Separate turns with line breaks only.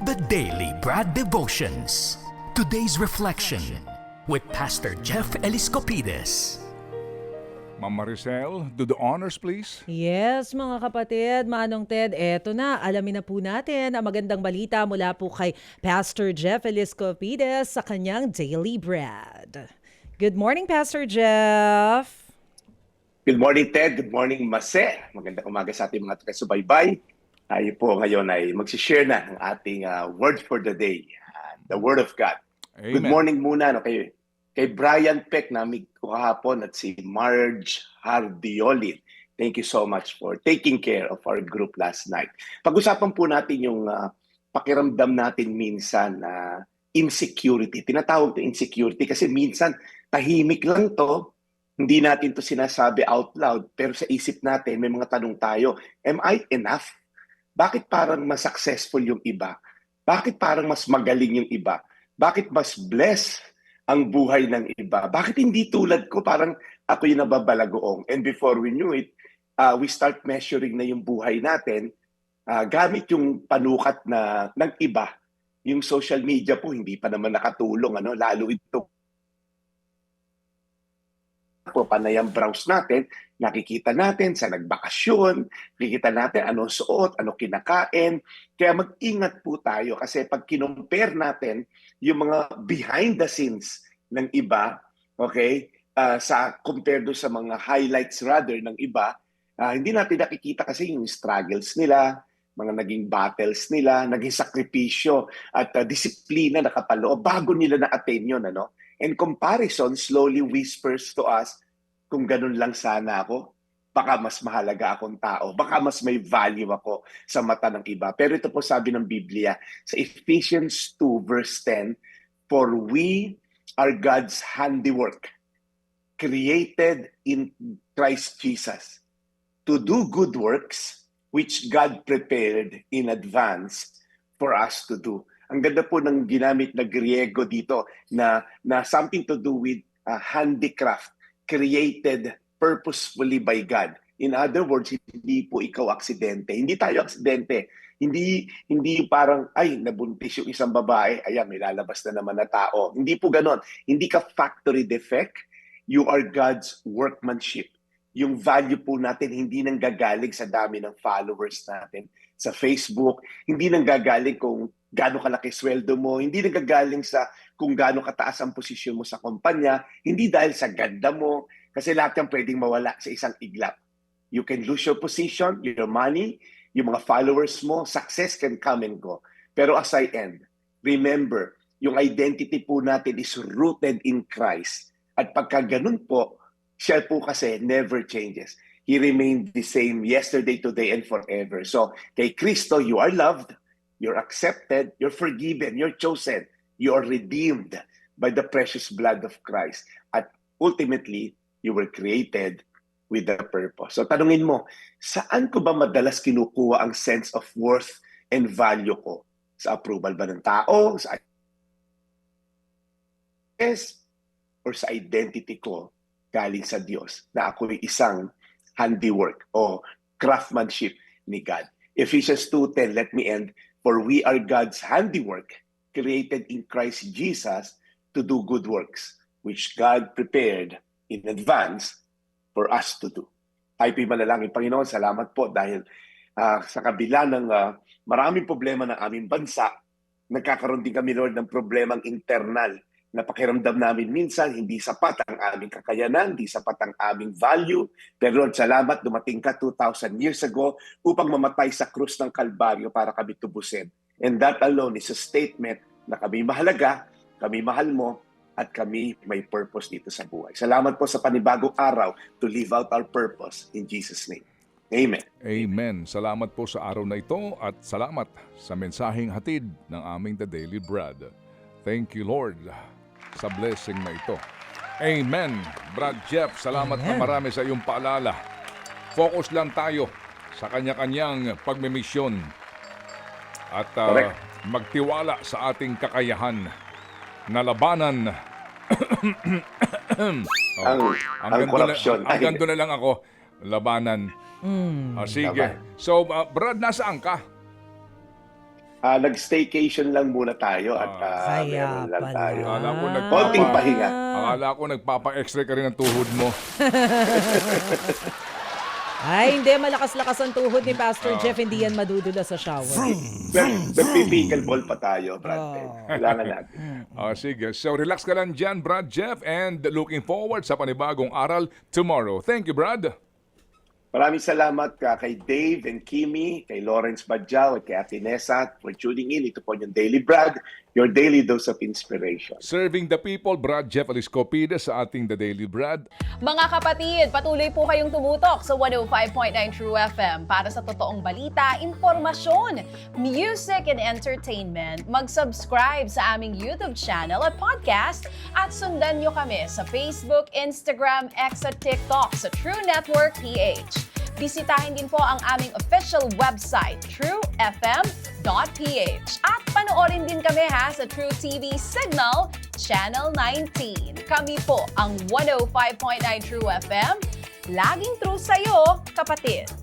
The Daily Brad Devotions. Today's reflection with Pastor Jeff Eliscopides.
Ma'am Maricel, do the honors please.
Yes, mga kapatid, Manong Ted, eto na, alamin na po natin ang magandang balita mula po kay Pastor Jeff Eliscopides sa kanyang Daily Bread. Good morning, Pastor Jeff.
Good morning, Ted. Good morning, Mase. Magandang umaga sa ating mga taga-subaybay. Tayo po ngayon ay mag-share na ng ating word for the day, the Word of God.
Amen.
Good morning muna kay Brian Peck, namig ko kahapon, at si Marge Hardiolin. Thank you so much for taking care of our group last night. Pag-usapan po natin yung pakiramdam natin minsan na insecurity. Tinatawag to insecurity kasi minsan tahimik lang to. Hindi natin to sinasabi out loud, pero sa isip natin may mga tanong tayo. Am I enough? Bakit parang mas successful yung iba? Bakit parang mas magaling yung iba? Bakit mas blessed ang buhay ng iba? Bakit hindi tulad ko? Parang ako yung nababalagoong. And before we knew it, we start measuring na yung buhay natin gamit yung panukat ng iba. Yung social media po, hindi pa naman nakatulong. Lalo ito po, panayang browse natin, nakikita natin sa nagbakasyon, nakikita natin ano suot, ano kinakain. Kaya mag-ingat po tayo kasi pag kinumpare natin yung mga behind the scenes ng iba, okay, compared sa mga highlights rather ng iba, hindi natin nakikita kasi yung struggles nila, mga naging battles nila, naging sakripisyo at disiplina na kapaloob bago nila na-attain yun. And comparison slowly whispers to us, kung ganun lang sana ako, baka mas mahalaga akong tao, baka mas may value ako sa mata ng iba. Pero ito po sabi ng Biblia sa Ephesians 2 verse 10, "For we are God's handiwork, created in Christ Jesus, to do good works which God prepared in advance for us to do." Ang ganda po ng ginamit na Griego dito na something to do with handicraft created purposefully by God. In other words, hindi po ikaw aksidente. Hindi tayo aksidente. Hindi parang, ay, nabuntis yung isang babae, ayan, may lalabas na naman na tao. Hindi po ganon. Hindi ka factory defect. You are God's workmanship. Yung value po natin hindi nanggagaling sa dami ng followers natin sa Facebook, hindi nanggagaling kung gaano kalaki sweldo mo, hindi nanggagaling sa kung gaano kataas ang posisyon mo sa kumpanya, hindi dahil sa ganda mo, kasi lahat yan pwedeng mawala sa isang iglap. You can lose your position, your money, yung mga followers mo, success can come and go. Pero as I end, remember, yung identity po natin is rooted in Christ. At pagka ganun po, siya po kasi never changes. He remained the same yesterday, today, and forever. So, kay Kristo, you are loved, you're accepted, you're forgiven, you're chosen, you are redeemed by the precious blood of Christ. At ultimately, you were created with a purpose. So, tanungin mo, saan ko ba madalas kinukuha ang sense of worth and value ko? Sa approval ba ng tao? Sa or sa identity ko galing sa Diyos na ako'y isang handiwork o craftsmanship ni God. Ephesians 2:10, let me end. "For we are God's handiwork, created in Christ Jesus to do good works, which God prepared in advance for us to do." Tayo po'y manalangin. Panginoon, salamat po dahil sa kabila ng maraming problema ng aming bansa, nagkakaroon din kami, Lord, ng problemang internal. Napakiramdam namin minsan, hindi sapat ang aming kakayanan, hindi sapat ang aming value. Pero Lord, salamat, dumating ka 2,000 years ago upang mamatay sa krus ng Kalbaryo para kami tubusin. And that alone is a statement na kami mahalaga, kami mahal mo, at kami may purpose dito sa buhay. Salamat po sa panibagong araw to live out our purpose in Jesus' name. Amen.
Amen. Salamat po sa araw na ito at salamat sa mensaheng hatid ng aming The Daily Bread. Thank you, Lord, sa blessing na ito. Amen. Brad Jeff, salamat na marami sa iyong paalala. Focus lang tayo sa kanya-kanyang pagmimisyon at magtiwala sa ating kakayahan na labanan.
Ang korupsyon.
Hanggang doon na lang ako. Labanan. Sige. So, Brad, nasaan ka?
Nag-staycation lang muna tayo at
Kaya
meron lang
pala.
tayo.
Akala ko
Konting pahinga.
Akala ko nagpapa-extra ka rin ng tuhod mo.
Ay, hindi. Malakas-lakas ang tuhod ni Pastor Jeff. Hindi yan madudula sa shower.
Nagpipickleball pa tayo, Brad Ted. Kailangan natin.
Sige. So, relax ka lang dyan, Brad Jeff, and looking forward sa panibagong aral tomorrow. Thank you, Brad.
Maraming salamat kay Dave and Kimi, kay Lawrence Badjao, at kay Ate Nessa for tuning in. Ito po yung Daily Brad, your daily dose of inspiration.
Serving the people, Brad Jeff Eliscopides sa ating The Daily Brad.
Mga kapatid, patuloy po kayong tumutok sa 105.9 True FM para sa totoong balita, impormasyon, music and entertainment. Mag-subscribe sa aming YouTube channel at podcast at sundan nyo kami sa Facebook, Instagram, X at TikTok sa True Network PH. Bisitahin din po ang aming official website, truefm.ph. At panoorin din kami sa True TV Signal, Channel 19. Kami po ang 105.9 True FM. Laging true sa'yo, kapatid.